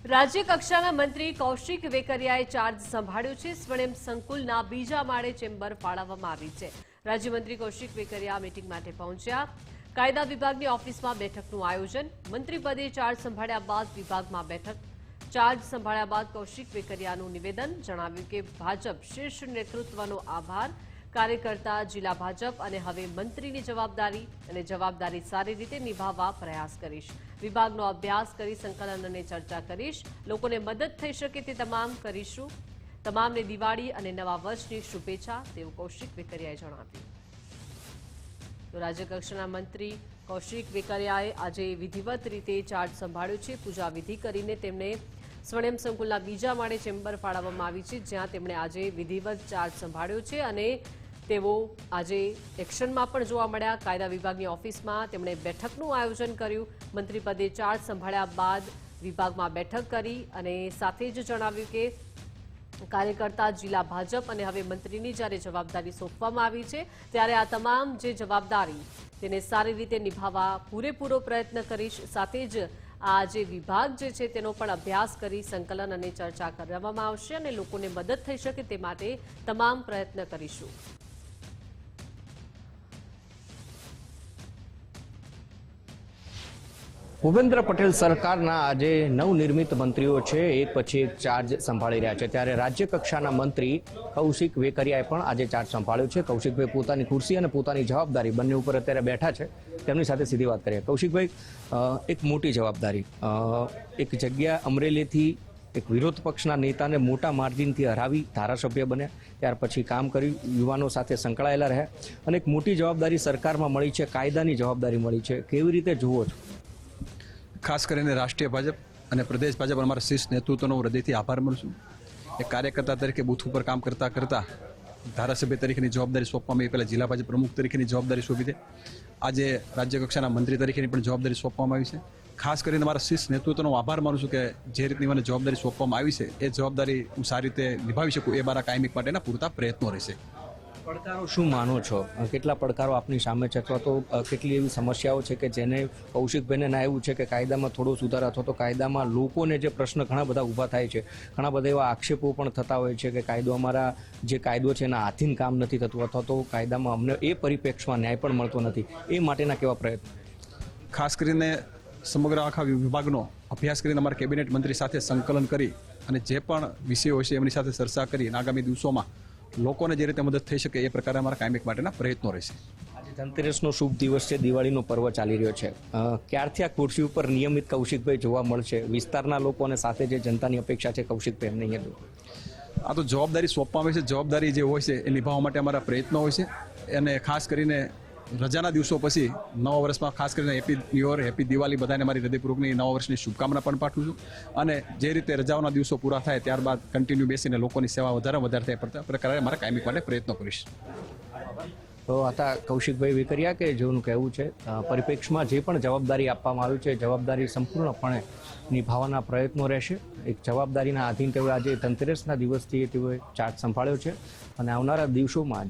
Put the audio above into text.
રાજ્ય કક્ષાના મંત્રી કૌશિક વેકરિયાએ ચાર્જ સંભાળ્યો છે। સ્વયં સંકુલના બીજા માળે ચેમ્બર ફાળવવામાં આવી છે। રાજ્યમંત્રી કૌશિક વેકરિયા મીટિંગ માટે પહોંચ્યા। કાયદા વિભાગની ઓફિસમાં બેઠકનું આયોજન। મંત્રી પદે ચાર્જ સંભાળ્યા બાદ વિભાગમાં બેઠક। ચાર્જ સંભાળ્યા બાદ કૌશિક વેકરિયાનું નિવેદન જણાવ્યું કે ભાજપ શીર્ષ નેતૃત્વનો આભાર। કાર્યકર્તા જિલ્લા ભાજપ અને હવે મંત્રીની જવાબદારી સારી રીતે નિભાવવા પ્રયાસ કરીશ। વિભાગનો અભ્યાસ કરી સંકલન અને ચર્ચા કરીશ। લોકોને મદદ થઈ શકે તે તમામ કરીશું। તમામને દિવાળી અને નવા વર્ષની શુભેચ્છા, તેવું કૌશિક વેકરિયાએ જણાવ્યું। તો રાજ્યકક્ષાના મંત્રી કૌશિક વેકરિયાએ આજે વિધિવત રીતે ચાર્જ સંભાળ્યો છે। પૂજા વિધિ કરીને તેમને સ્વયં સંકુલના બીજા માળે ચેમ્બર ફાળવવામાં આવી છે, જ્યાં તેમણે આજે વિધિવત ચાર્જ સંભાળ્યો છે અને તેઓ આજે એક્શનમાં પણ જોવા મળ્યા। કાયદા વિભાગની ઓફિસમાં તેમણે બેઠકનું આયોજન કર્યું। મંત્રી પદે ચાર્જ સંભાળ્યા બાદ વિભાગમાં બેઠક કરી અને સાથે જ જણાવ્યું કે કાર્યકર્તા જિલ્લા ભાજપ અને હવે મંત્રીની જ્યારે જવાબદારી સોંપવામાં આવી છે, ત્યારે આ તમામ જે જવાબદારી તેને સારી રીતે નિભાવવા પૂરેપૂરો પ્રયત્ન કરીશ। સાથે જ આ જે વિભાગ જે છે તેનો પણ અભ્યાસ કરી સંકલન અને ચર્ચા કરવામાં આવશે અને લોકોને મદદ થઈ શકે તે માટે તમામ પ્રયત્ન કરીશું। ભૂપેન્દ્ર પટેલ સરકારના આજે નવનિર્મિત મંત્રીઓ છે, એક પછી એક ચાર્જ સંભાળી રહ્યા છે, ત્યારે રાજ્ય કક્ષાના મંત્રી કૌશિક વેકરિયાએ પણ આજે ચાર્જ સંભાળ્યો છે। કૌશિકભાઈ પોતાની ખુરશી અને પોતાની જવાબદારી બંને ઉપર અત્યારે બેઠા છે, તેમની સાથે સીધી વાત કરીએ। કૌશિકભાઈ, એક મોટી જવાબદારી, એક જગ્યા અમરેલીથી એક વિરોધ પક્ષના નેતાને મોટા માર્જિનથી હરાવી ધારાસભ્ય બન્યા, ત્યાર પછી કામ કર્યું, યુવાનો સાથે સંકળાયેલા રહ્યા અને એક મોટી જવાબદારી સરકારમાં મળી છે, કાયદાની જવાબદારી મળી છે, કેવી રીતે જુઓ છો? ખાસ કરીને રાષ્ટ્રીય ભાજપ અને પ્રદેશ ભાજપ અમારા શીર્ષ નેતૃત્વનો હું હૃદયથી આભાર માનું છું। એક કાર્યકર્તા તરીકે બૂથ ઉપર કામ કરતા ધારાસભ્ય તરીકેની જવાબદારી સોંપવામાં આવી, પહેલાં જિલ્લા ભાજપ પ્રમુખ તરીકેની જવાબદારી સોંપી છે, આજે રાજ્ય કક્ષાના મંત્રી તરીકેની પણ જવાબદારી સોંપવામાં આવી છે। ખાસ કરીને મારા શીર્ષ નેતૃત્વનો આભાર માનું છું કે જે રીતની મને જવાબદારી સોંપવામાં આવી છે એ જવાબદારી હું સારી રીતે નિભાવી શકું, એ મારા કાયમિક માટેના પૂરતા પ્રયત્નો રહેશે। પડકારો શું માનો છો? કેટલા પડકારો આપની સામે છે, અથવા તો કેટલી એવી સમસ્યાઓ છે કે જેને કૌશિકભાઈને ના એવું છે કે કાયદામાં થોડો સુધાર અથવા તો કાયદામાં લોકોને જે પ્રશ્ન ઘણા બધા ઊભા થાય છે, ઘણા બધા એવા આક્ષેપો પણ થતા હોય છે કે કાયદો અમારા જે કાયદો છે એના હાથીન કામ નથી થતું, અથવા તો કાયદામાં અમને એ પરિપ્રેક્ષમાં ન્યાય પણ મળતો નથી, એ માટેના કેવા પ્રયત્નો? ખાસ કરીને સમગ્ર આખા વિભાગનો અભ્યાસ કરીને અમારા કેબિનેટ મંત્રી સાથે સંકલન કરી અને જે પણ વિષયો હશે એમની સાથે ચર્ચા કરી આગામી દિવસોમાં લોકોને જે રીતે મદદ થઈ શકે એ પ્રકારે અમારા કાયમિક માટેના પ્રયત્નો રહેશે। આજે ધનતેરસનો શુભ દિવસ છે, દિવાળીનો પર્વ ચાલી રહ્યો છે, ક્યારથી આ ખુરશી ઉપર નિયમિત કૌશિકભાઈ જોવા મળશે? વિસ્તારના લોકો અને સાથે જે જનતાની અપેક્ષા છે કૌશિકભાઈ એમને અહીંયા આ તો જવાબદારી સોંપવામાં આવે છે, જવાબદારી જે હોય છે એ નિભાવવા માટે અમારા પ્રયત્નો હોય છે। અને ખાસ કરીને રજાના દિવસો પછી નવા વર્ષમાં ખાસ કરીને happy new year, happy Diwali બધાને મારી હૃદયપૂર્વકની નવા વર્ષની શુભકામના પણ પાઠવું છું। અને જે રીતે રજાઓના દિવસો પૂરા થાય ત્યારબાદ કન્ટિન્યુ બેસીને લોકોની સેવા વધારે થાય પ્રકારે મારા કાયમિક માટે પ્રયત્નો કરીશ। તો હતા કૌશિકભાઈ વેકરિયા કે જેનું કહેવું છે પરિપ્રેક્ષમાં જે પણ જવાબદારી આપવામાં આવી છે જવાબદારી સંપૂર્ણપણે નિભાવવાના પ્રયત્નો રહેશે। એક જવાબદારીના આધીન તેઓએ આજે ધનતેરસના દિવસથી તેઓએ ચાર્જ સંભાળ્યો છે અને આવનારા દિવસોમાં